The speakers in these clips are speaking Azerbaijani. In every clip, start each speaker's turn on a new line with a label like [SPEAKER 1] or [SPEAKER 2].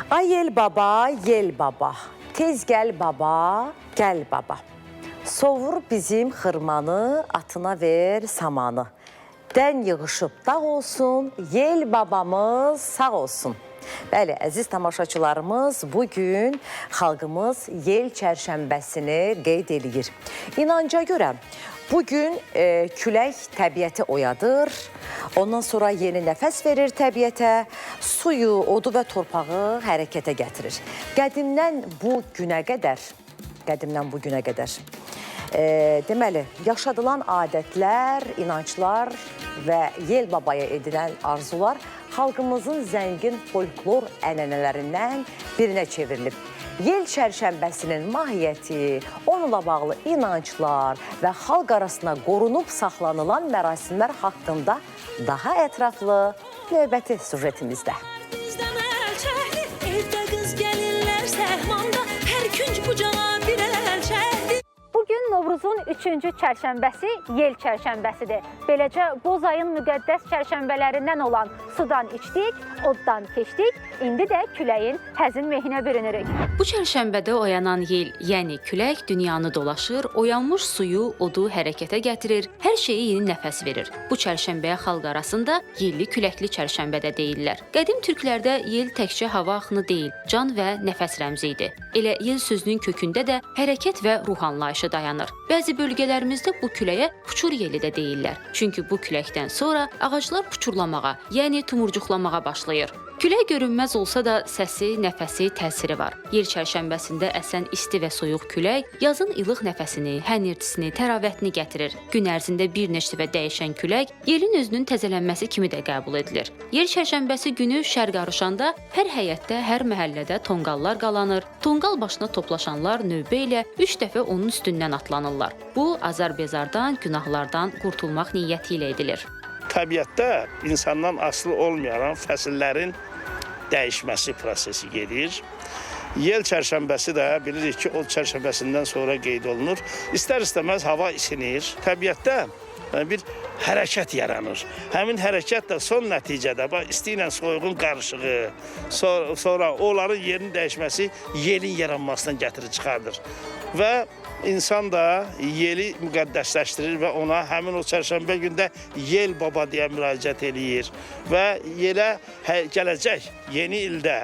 [SPEAKER 1] Ay yel baba, yel baba, tez gel baba, gel baba. Sovur bizim xırmanı, atına ver samanı. Dən yığışıb dağ olsun, yel babamız sağ olsun. Bəli, əziz tamaşaçılarımız, bugün xalqımız yel çərşənbəsini qeyd edir. İnanca görə bugün külək təbiəti oyadır, ondan sonra yeni nəfəs verir təbiətə, suyu, odu və torpağı hərəkətə gətirir. Qədimdən bu günə qədər, deməli, yaşadılan adətlər, inanclar və yel babaya edilən arzular xalqımızın zəngin folklor ənənələrindən birinə çevrilib. Yel çərşənbəsinin mahiyyəti, onunla bağlı inanclar və xalq arasında qorunub saxlanılan mərasimlər haqqında daha ətraflı növbəti süjetimizdə.
[SPEAKER 2] Bugün Novruzun 3-cü çərşənbəsi yel çərşənbəsidir. Beləcə, boz ayın müqəddəs çərşənbələrindən olan sudan içdik, oddan keçdik, indi də küləyin həzin mehinə bürünürük.
[SPEAKER 3] Bu çərşənbədə oyanan yel, yəni külək dünyanı dolaşır, oyanmış suyu, odu hərəkətə gətirir, hər şeyə yeni nəfəs verir. Bu çərşənbəyə xalq arasında yelli küləkli çərşənbə də deyirlər. Qədim türklərdə yel təkcə hava axını deyil, can və nəfəs rəmzi idi. Elə yel sözünün kökündə də hərəkət və ruh anlayışı dayanır. Bəzi bölgələrimizdə bu küləyə puçur yeli də deyirlər. Çünki bu küləkdən sonra ağaclar puçurlamağa, yəni tumurcuqlamağa başlayır. Külək görünməz olsa da səsi, nəfəsi, təsiri var. Yel çərşənbəsində əsən isti və soyuq külək yazın ilıq nəfəsini, hənirtisini, təravətini gətirir. Gün ərzində bir neçə dəfə dəyişən külək yelin özünün təzələnməsi kimi də qəbul edilir. Yel çərşənbəsi günü şər qarışanda hər həyətdə, hər məhəllədə tonqallar qalanır. Tonqal başına toplaşanlar növbə ilə 3 dəfə onun üstündən atlanırlar. Bu, azar-bezardan, günahlardan qurtulmaq niyyəti ilə edilir.
[SPEAKER 4] Təbiətdə insandan asılı olmayan fəsillərin dəyişməsi prosesi gedir. Yel çərşənbəsi də bilirik ki, o çərşənbəsindən sonra qeyd olunur. İstər-istəməz hava isinir. Təbiətdə bir hərəkət yaranır. Həmin hərəkət də son nəticədə isti ilə soyuğun qarışığı, sonra onların yerinin dəyişməsi yelin yaranmasından gətirib çıxardır. Və İnsan da yeli müqəddəsləşdirir və ona həmin o çərşənbə gündə yel baba deyə müraciət eləyir. Və yelə gələcək yeni ildə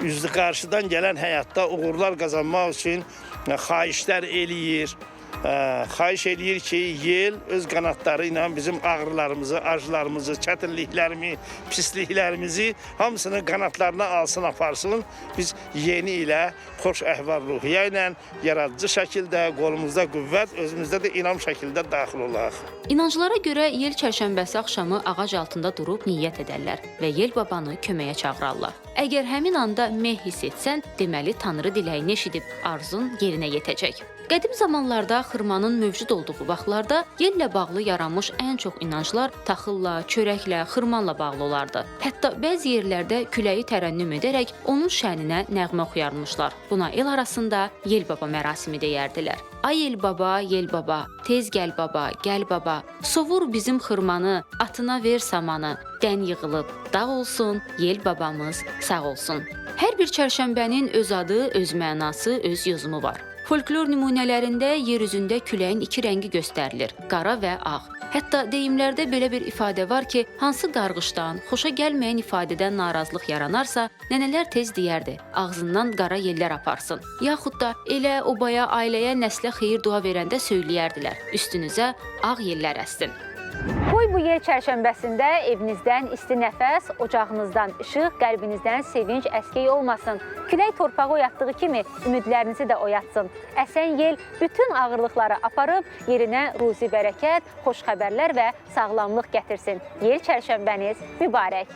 [SPEAKER 4] üzlü qarşıdan gələn həyatda uğurlar qazanmaq üçün xahişlər eləyir. Xahiş eləyir ki, yel öz qanatları ilə bizim ağrılarımızı, acılarımızı, çətinliklərimizi, pisliklərimizi hamısını qanatlarına alsın, aparsın. Biz yeni ilə xoş əhval-ruhiyyə ilə yaradıcı şəkildə, qolumuzda qüvvət, özümüzdə də inam şəkildə daxil olaq.
[SPEAKER 3] İnanclara görə yel çərşənbəsi axşamı ağac altında durub niyyət edərlər və yel babanı köməyə çağırarlar. Əgər həmin anda meh hiss etsən, deməli Tanrı diləyini eşidib, arzun yerinə yetəcək. Qədim zamanlarda xırmanın mövcud olduğu vaxtlarda yellə bağlı yaranmış ən çox inanclar taxılla, çörəklə, xırmanla bağlı olardı. Hətta bəzi yerlərdə küləyi tərənnüm edərək onun şəninə nəğmə oxuyarmışlar. Buna el arasında yel baba mərasimi deyərdilər. Ay yel baba, tez gəl baba, sovur bizim xırmanı, atına ver samanı, dən yığılıb dağ olsun, yel babamız sağ olsun. Hər bir çərşənbənin öz adı, öz mənası, öz yozumu var. Folklor nümunələrində yer üzündə küləyin iki rəngi göstərilir, qara və ağ. Hətta deyimlərdə belə bir ifadə var ki, hansı qarğışdan, xoşa gəlməyən ifadədən narazılıq yaranarsa, nənələr tez deyərdi, ağzından qara yellər aparsın. Yaxud da elə obaya, ailəyə, nəslə xeyir dua verəndə söyləyərdilər, üstünüzə ağ yellər əssin.
[SPEAKER 2] Qoy bu yel çərşənbəsində evinizdən isti nəfəs, ocağınızdan işıq, qəlbinizdən sevinc əskey olmasın. Külək torpağı oyatdığı kimi ümidlərinizi də oyatsın. Əsən yel bütün ağırlıqları aparıb, yerinə ruzi bərəkət, xoş xəbərlər və sağlamlıq gətirsin. Yel çərşənbəniz mübarək.